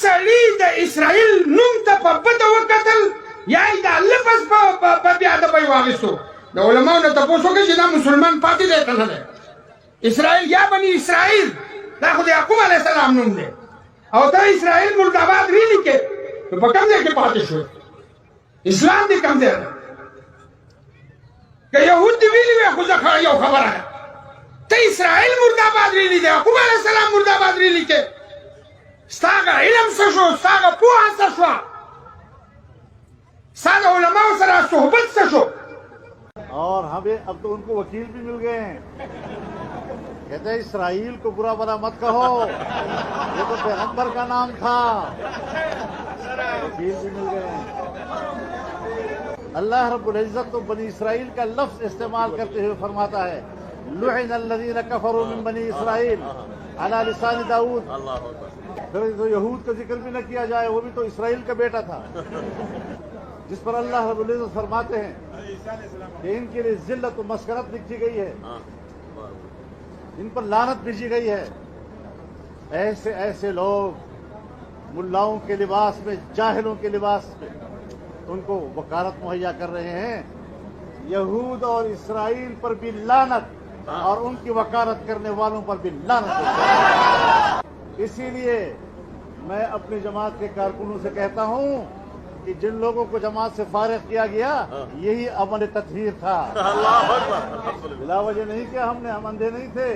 سړي د اسرائیل نوم ته په بده وکتل یا یې دا لفظ په بې ادبه یې واخیستو د علماو نه تپوس وکړه چې دا مسلمان پاتې دی که نه دی اسرائیل یا بني اسرائیل دا خو د یعقوب علیه السلام نوم دی او ته اسرائیل مرداباد ویلي کې نو په کوم ځای کې پاتې شوې اسلام دې کوم ځای دی که یهود دې ویلي وی خو زه یو خبره ده ته اسرائیل مرداباد ویلي دی یعقوب علیه السلام مرداباد ویلي کې ستا هغه علم څه شو ستا هغه پوهه څه شوه ستا د علماو سره صحبت څه شو اور ہمیں اب تو ان کو وکیل بھی مل گئے ہیں کہتے ہیں اسرائیل کو برا بھلا مت کہو یہ تو پیغمبر کا نام تھا وکیل بھی مل گئے ہیں اللہ رب العزت تو بنی اسرائیل کا لفظ استعمال کرتے ہوئے فرماتا ہے لعن الذین کفروا من بنی اسرائیل علی لسان داؤد پھر تو یہود کا ذکر بھی نہ کیا جائے وہ بھی تو اسرائیل کا بیٹا تھا جس پر اللہ رب العزت فرماتے ہیں کہ ان کے لیے ذلت و مسکنت لکھی گئی ہے ان پر لعنت بھیجی گئی ہے ایسے ایسے لوگ ملاؤں کے لباس میں جاہلوں کے لباس میں ان کو وکالت مہیا کر رہے ہیں یہود اور اسرائیل پر بھی لعنت اور ان کی وکالت کرنے والوں پر بھی لعنت ہوتی ہے اسی لیے میں اپنی جماعت کے کارکنوں سے کہتا ہوں کہ جن لوگوں کو جماعت سے فارغ کیا گیا یہی عمل تطہیر تھا بلا وجہ نہیں کہ ہم اندھے نہیں تھے